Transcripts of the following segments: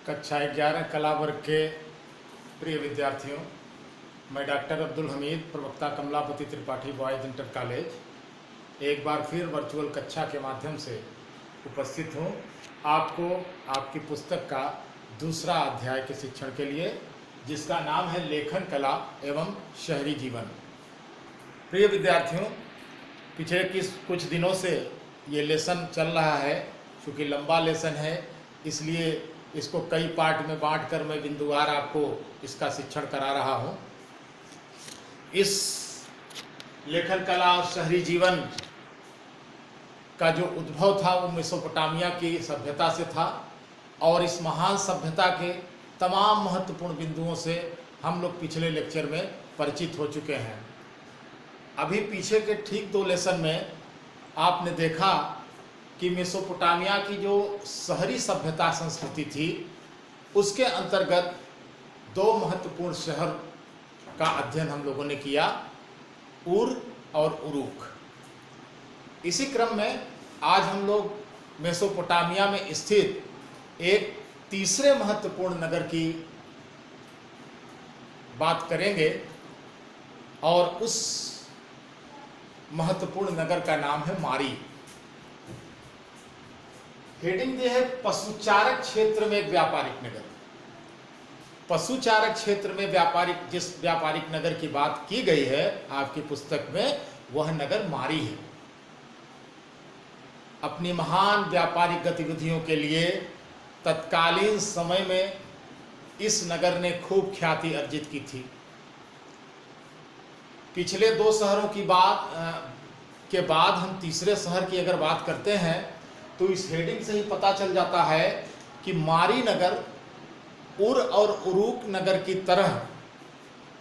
कक्षा 11 कला वर्ग के प्रिय विद्यार्थियों, मैं डॉक्टर अब्दुल हमीद, प्रवक्ता Kamlapati Tripathi boys inter college एक बार फिर वर्चुअल कक्षा के माध्यम से उपस्थित हूँ आपको आपकी पुस्तक का दूसरा अध्याय के शिक्षण के लिए, जिसका नाम है लेखन कला एवं शहरी जीवन। प्रिय विद्यार्थियों, पिछले कुछ दिनों से ये लेसन चल रहा है। चूँकि लंबा लेसन है, इसलिए इसको कई पार्ट में बांटकर मैं बिंदुवार आपको इसका शिक्षण करा रहा हूँ। इस लेखन कला और शहरी जीवन का जो उद्भव था वो मेसोपोटामिया की सभ्यता से था, और इस महान सभ्यता के तमाम महत्वपूर्ण बिंदुओं से हम लोग पिछले लेक्चर में परिचित हो चुके हैं। अभी पीछे के ठीक 2 लेसन में आपने देखा कि मेसोपोटामिया की जो शहरी सभ्यता संस्कृति थी, उसके अंतर्गत 2 महत्वपूर्ण शहर का अध्ययन हम लोगों ने किया, उर और उरूक। इसी क्रम में आज हम लोग मेसोपोटामिया में स्थित एक तीसरे महत्वपूर्ण नगर की बात करेंगे, और उस महत्वपूर्ण नगर का नाम है मारी। हेडिंग ये है पशुचारक क्षेत्र में एक व्यापारिक नगर। पशुचारक क्षेत्र में जिस व्यापारिक नगर की बात की गई है आपकी पुस्तक में, वह नगर मारी है। अपनी महान व्यापारिक गतिविधियों के लिए तत्कालीन समय में इस नगर ने खूब ख्याति अर्जित की थी। पिछले 2 शहरों की बात के बाद हम तीसरे शहर की अगर बात करते हैं तो इस हेडिंग से ही पता चल जाता है कि मारी नगर उर और उरूक नगर की तरह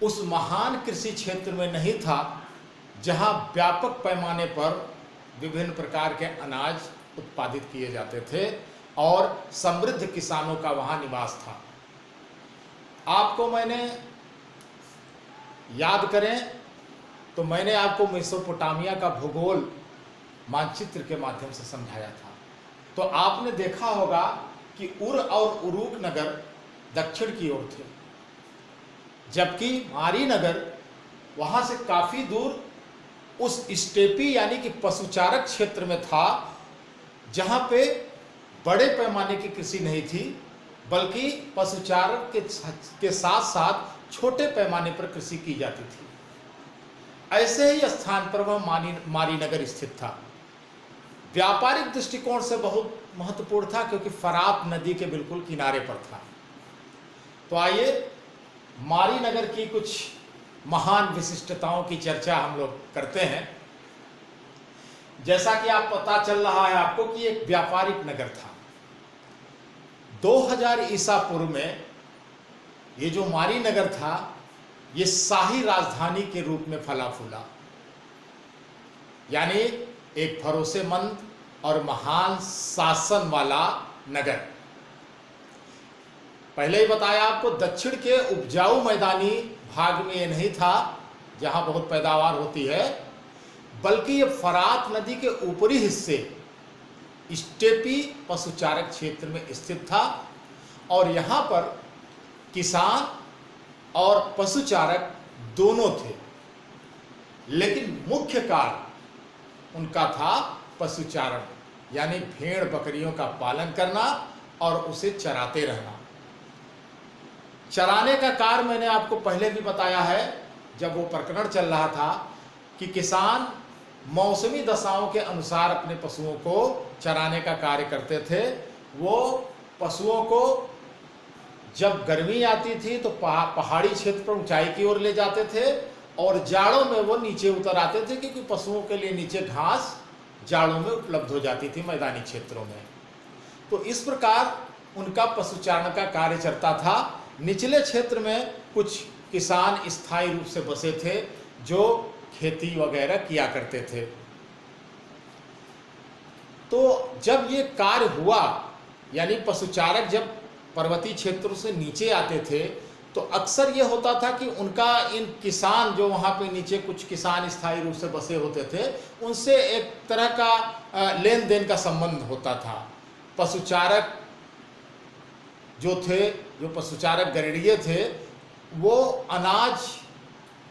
उस महान कृषि क्षेत्र में नहीं था जहां व्यापक पैमाने पर विभिन्न प्रकार के अनाज उत्पादित किए जाते थे और समृद्ध किसानों का वहां निवास था। आपको मैंने याद करें तो मैंने आपको मेसोपोटामिया का भूगोल मानचित्र के माध्यम से समझाया था। तो आपने देखा होगा कि उर और उरूक नगर दक्षिण की ओर थे, जबकि मारी नगर वहां से काफी दूर उस स्टेपी यानी कि पशुचारक क्षेत्र में था, जहां पे बड़े पैमाने की कृषि नहीं थी, बल्कि पशुचारक के साथ साथ छोटे पैमाने पर कृषि की जाती थी। ऐसे ही स्थान पर वह मारी नगर स्थित था। व्यापारिक दृष्टिकोण से बहुत महत्वपूर्ण था, क्योंकि फरात नदी के बिल्कुल किनारे पर था। तो आइए मारी नगर की कुछ महान विशिष्टताओं की चर्चा हम लोग करते हैं। जैसा कि आप पता चल रहा है आपको कि एक व्यापारिक नगर था। 2000 ईसा पूर्व में ये जो मारी नगर था, ये शाही राजधानी के रूप में फला फूला, यानी एक भरोसेमंद और महान शासन वाला नगर। पहले ही बताया आपको, दक्षिण के उपजाऊ मैदानी भाग में ये नहीं था जहां बहुत पैदावार होती है, बल्कि ये फरात नदी के ऊपरी हिस्से स्टेपी पशुचारक क्षेत्र में स्थित था, और यहां पर किसान और पशुचारक दोनों थे। लेकिन मुख्य कार्य उनका था पशुचारण, यानी भेड़ बकरियों का पालन करना और उसे चराते रहना। चराने का कार्य मैंने आपको पहले भी बताया है, जब वो प्रकरण चल रहा था, कि किसान मौसमी दशाओं के अनुसार अपने पशुओं को चराने का कार्य करते थे। वो पशुओं को जब गर्मी आती थी तो पहाड़ी क्षेत्र पर ऊंचाई की ओर ले जाते थे, और जाड़ों में वो नीचे उतर आते थे, क्योंकि पशुओं के लिए नीचे घास जाड़ों में उपलब्ध हो जाती थी मैदानी क्षेत्रों में। तो इस प्रकार उनका पशुचारण का कार्य चलता था। निचले क्षेत्र में कुछ किसान स्थायी रूप से बसे थे जो खेती वगैरह किया करते थे। तो जब ये कार्य हुआ, यानी पशुचारक जब पर्वतीय क्षेत्रों से नीचे आते थे, तो अक्सर ये होता था कि उनका इन किसान जो वहाँ पे नीचे कुछ किसान स्थायी रूप से बसे होते थे, उनसे एक तरह का लेन देन का संबंध होता था। पशुचारक जो थे, जो पशुचारक गड़ेरिये थे, वो अनाज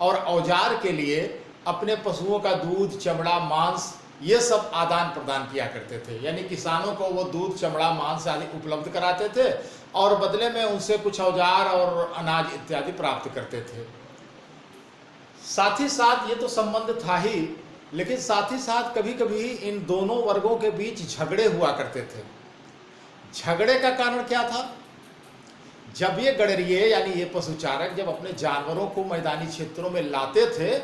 और औजार के लिए अपने पशुओं का दूध, चमड़ा, मांस ये सब आदान प्रदान किया करते थे। यानी किसानों को वो दूध, चमड़ा, मांस आदि उपलब्ध कराते थे और बदले में उनसे कुछ औजार और अनाज इत्यादि प्राप्त करते थे। साथ ही साथ ये तो संबंध था ही, लेकिन साथ ही साथ कभी कभी इन दोनों वर्गों के बीच झगड़े हुआ करते थे। झगड़े का कारण क्या था? जब ये गड़ेरिये यानी ये पशुचारक जब अपने जानवरों को मैदानी क्षेत्रों में लाते थे,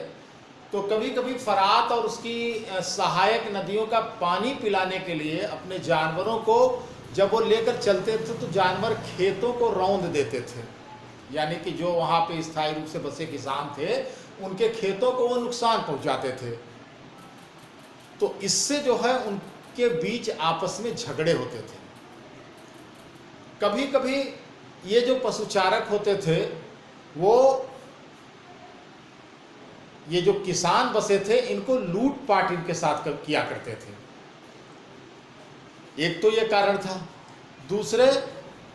तो कभी कभी फरात और उसकी सहायक नदियों का पानी पिलाने के लिए अपने जानवरों को जब वो लेकर चलते थे तो जानवर खेतों को रौंद देते थे। यानी कि जो वहाँ पे स्थायी रूप से बसे किसान थे, उनके खेतों को वो नुकसान पहुँचाते थे। तो इससे जो है उनके बीच आपस में झगड़े होते थे। कभी कभी ये जो पशुचारक होते थे, वो ये जो किसान बसे थे, इनको लूटपाट इनके साथ किया करते थे। एक तो ये कारण था। दूसरे,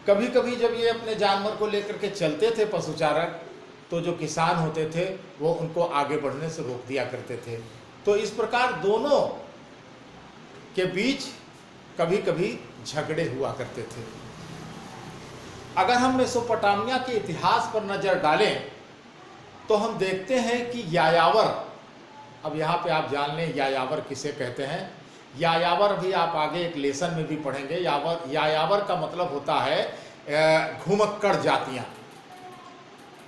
कभी कभी जब ये अपने जानवर को लेकर के चलते थे पशुचारक, तो जो किसान होते थे वो उनको आगे बढ़ने से रोक दिया करते थे। तो इस प्रकार दोनों के बीच कभी कभी झगड़े हुआ करते थे। अगर हम मेसोपोटामिया के इतिहास पर नजर डालें तो हम देखते हैं कि यायावर, अब यहाँ पे आप जान लें यायावर किसे कहते हैं। यायावर भी आप आगे एक लेसन में भी पढ़ेंगे। यायावर का मतलब होता है घुमक्कड़ जातियाँ।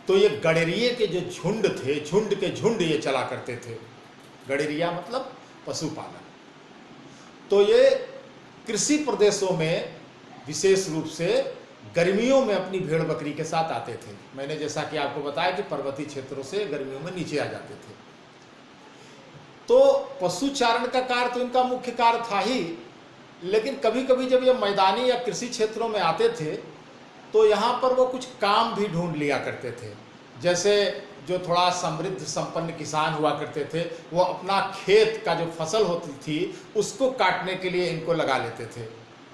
तो ये गड़ेरिये के जो झुंड थे, झुंड के झुंड ये चला करते थे। गड़ेरिया मतलब पशुपालन। तो ये कृषि प्रदेशों में विशेष रूप से गर्मियों में अपनी भेड़ बकरी के साथ आते थे। मैंने जैसा कि आपको बताया कि पर्वतीय क्षेत्रों से गर्मियों में नीचे आ जाते थे। तो पशुचारण का कार्य तो इनका मुख्य कार्य था ही, लेकिन कभी कभी जब ये मैदानी या कृषि क्षेत्रों में आते थे तो यहाँ पर वो कुछ काम भी ढूंढ लिया करते थे। जैसे जो थोड़ा समृद्ध संपन्न किसान हुआ करते थे, वो अपना खेत का जो फसल होती थी उसको काटने के लिए इनको लगा लेते थे।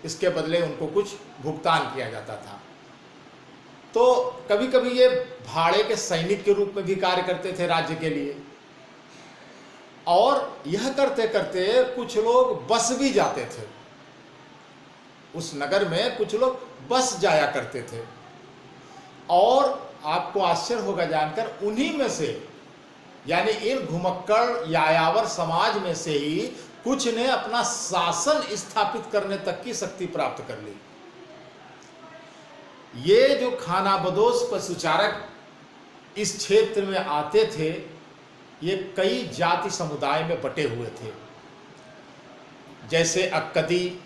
इसके बदले उनको कुछ भुगतान किया जाता था। तो कभी कभी ये भाड़े के सैनिक के रूप में भी कार्य करते थे राज्य के लिए। और यह करते करते कुछ लोग बस भी जाते थे। उस नगर में कुछ लोग बस जाया करते थे। और आपको आश्चर्य होगा जानकर, उन्हीं में से यानी इन घुमक्कड़ यायावर समाज में से ही कुछ ने अपना शासन स्थापित करने तक की शक्ति प्राप्त कर ली। ये जो खानाबदोश पशुचारक इस क्षेत्र में आते थे, ये कई जाति समुदाय में बटे हुए थे, जैसे अक्कदी,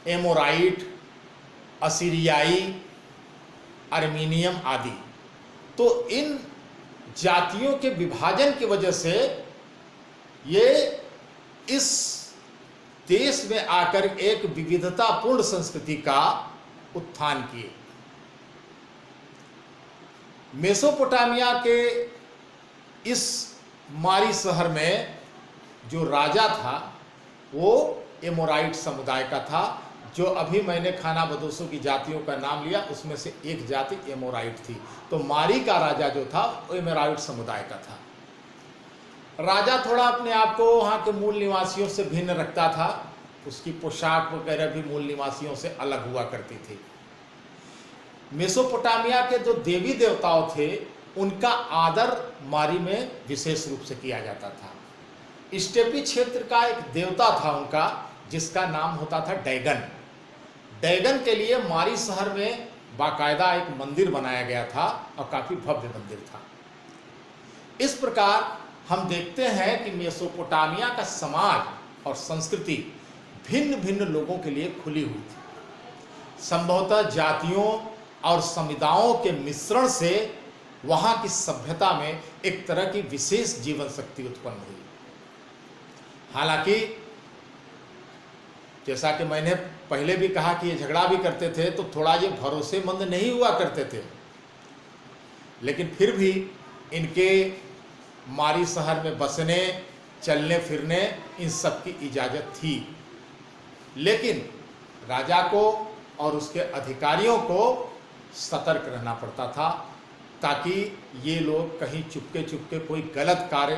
एमोराइट, असीरियाई, अर्मीनियम आदि। तो इन जातियों के विभाजन की वजह से ये इस देश में आकर एक विविधतापूर्ण संस्कृति का उत्थान किए। मेसोपोटामिया के इस मारी शहर में जो राजा था वो एमोराइट समुदाय का था। जो अभी मैंने खानाबदोशों की जातियों का नाम लिया, उसमें से एक जाति एमोराइट थी। तो मारी का राजा जो था वो एमोराइट समुदाय का था। राजा थोड़ा अपने आप को वहाँ के मूल निवासियों से भिन्न रखता था। उसकी पोशाक वगैरह भी मूल निवासियों से अलग हुआ करती थी। मेसोपोटामिया के जो देवी देवताओं थे उनका आदर मारी में विशेष रूप से किया जाता था। स्टेपी क्षेत्र का एक देवता था उनका, जिसका नाम होता था डैगन। डैगन के लिए मारी शहर में बाकायदा एक मंदिर बनाया गया था और काफी भव्य मंदिर था। इस प्रकार हम देखते हैं कि मेसोपोटामिया का समाज और संस्कृति भिन्न भिन्न लोगों के लिए खुली हुई थी। संभवतः जातियों और समुदायों के मिश्रण से वहाँ की सभ्यता में एक तरह की विशेष जीवन शक्ति उत्पन्न हुई। हालांकि जैसा कि मैंने पहले भी कहा कि ये झगड़ा भी करते थे तो थोड़ा ये भरोसेमंद नहीं हुआ करते थे, लेकिन फिर भी इनके मारी शहर में बसने, चलने फिरने इन सब की इजाज़त थी। लेकिन राजा को और उसके अधिकारियों को सतर्क रहना पड़ता था, ताकि ये लोग कहीं चुपके चुपके कोई गलत कार्य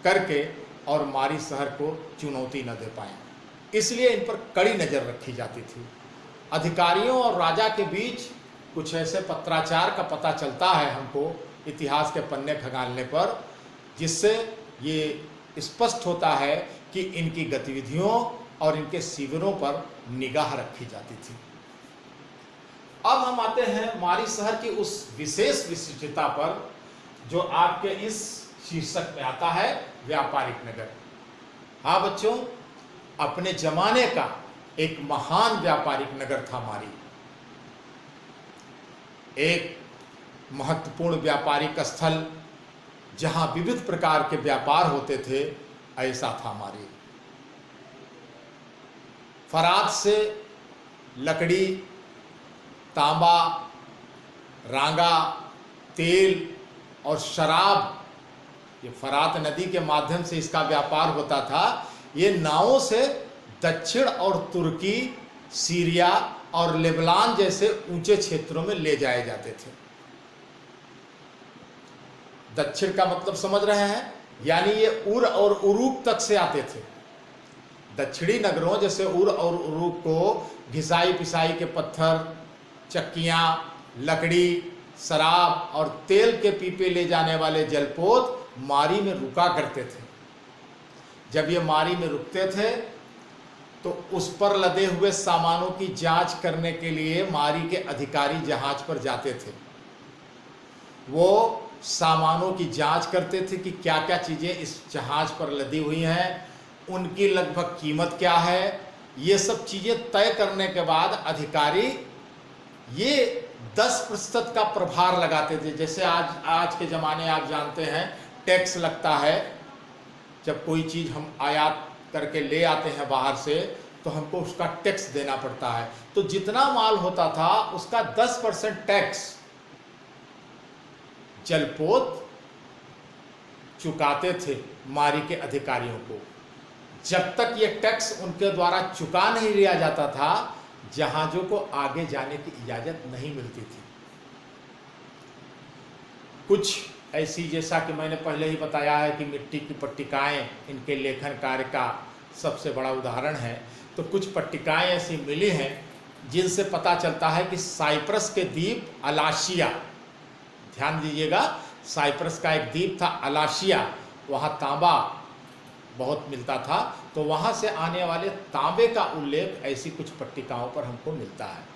करके और मारी शहर को चुनौती न दे पाएँ। इसलिए इन पर कड़ी नज़र रखी जाती थी। अधिकारियों और राजा के बीच कुछ ऐसे पत्राचार का पता चलता है हमको इतिहास के पन्ने खंगालने पर, जिससे ये स्पष्ट होता है कि इनकी गतिविधियों और इनके शिविरों पर निगाह रखी जाती थी। अब हम आते हैं मारी शहर की उस विशेष विशिष्टता पर जो आपके इस शीर्षक में आता है, व्यापारिक नगर। हाँ बच्चों, अपने जमाने का एक महान व्यापारिक नगर था मारी। एक महत्वपूर्ण व्यापारिक स्थल जहां विविध प्रकार के व्यापार होते थे, ऐसा था मारी। फरात से लकड़ी, तांबा, रांगा, तेल और शराब, ये फरात नदी के माध्यम से इसका व्यापार होता था। ये नावों से दक्षिण और तुर्की, सीरिया और लेबनान जैसे ऊंचे क्षेत्रों में ले जाए जाते थे। दक्षिण का मतलब समझ रहे हैं, यानी ये उर और उरूक तक से आते थे। दक्षिणी नगरों जैसे उर और उरूक को घिसाई पिसाई के पत्थर, चक्कियाँ, लकड़ी, शराब और तेल के पीपे ले जाने वाले जलपोत मारी में रुका करते थे। जब ये मारी में रुकते थे तो उस पर लदे हुए सामानों की जांच करने के लिए मारी के अधिकारी जहाज पर जाते थे। वो सामानों की जांच करते थे कि क्या क्या चीज़ें इस जहाज पर लदी हुई हैं, उनकी लगभग कीमत क्या है। ये सब चीज़ें तय करने के बाद अधिकारी ये 10% का प्रभार लगाते थे। जैसे आज के ज़माने आप जानते हैं टैक्स लगता है, जब कोई चीज़ हम आयात करके ले आते हैं बाहर से तो हमको उसका टैक्स देना पड़ता है। तो जितना माल होता था उसका 10% टैक्स जलपोत चुकाते थे मारी के अधिकारियों को। जब तक ये टैक्स उनके द्वारा चुका नहीं लिया जाता था, जहाज़ों को आगे जाने की इजाज़त नहीं मिलती थी। कुछ ऐसी, जैसा कि मैंने पहले ही बताया है कि मिट्टी की पट्टिकाएँ इनके लेखन कार्य का सबसे बड़ा उदाहरण है। तो कुछ पट्टिकाएँ ऐसी मिली हैं जिनसे पता चलता है कि साइप्रस के द्वीप अलाशिया, ध्यान दीजिएगा, साइप्रस का एक द्वीप था अलाशिया, वहाँ तांबा बहुत मिलता था। तो वहाँ से आने वाले तांबे का उल्लेख ऐसी कुछ पट्टिकाओं पर हमको मिलता है।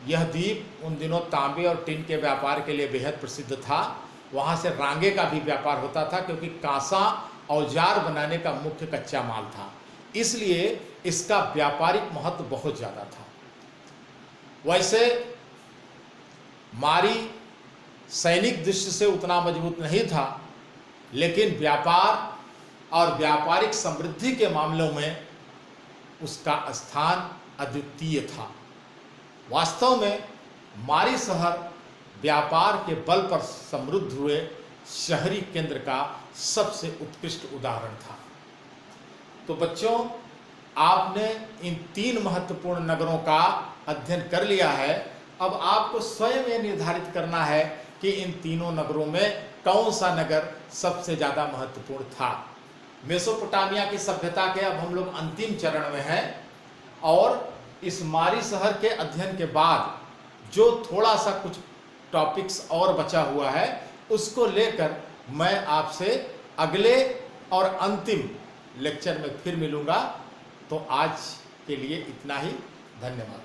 यह द्वीप उन दिनों तांबे और टिन के व्यापार के लिए बेहद प्रसिद्ध था। वहाँ से रांगे का भी व्यापार होता था, क्योंकि कांसा औजार बनाने का मुख्य कच्चा माल था, इसलिए इसका व्यापारिक महत्व बहुत ज़्यादा था। वैसे मारी सैनिक दृष्टि से उतना मजबूत नहीं था, लेकिन व्यापार और व्यापारिक समृद्धि के मामलों में उसका स्थान अद्वितीय था। वास्तव में मारी शहर व्यापार के बल पर समृद्ध हुए शहरी केंद्र का सबसे उत्कृष्ट उदाहरण था। तो बच्चों, आपने इन 3 महत्वपूर्ण नगरों का अध्ययन कर लिया है। अब आपको स्वयं ये निर्धारित करना है कि इन तीनों नगरों में कौन सा नगर सबसे ज़्यादा महत्वपूर्ण था। मेसोपोटामिया की सभ्यता के अब हम लोग अंतिम चरण में हैं, और इस मारी शहर के अध्ययन के बाद जो थोड़ा सा कुछ टॉपिक्स और बचा हुआ है, उसको लेकर मैं आपसे अगले और अंतिम लेक्चर में फिर मिलूँगा। तो आज के लिए इतना ही। धन्यवाद।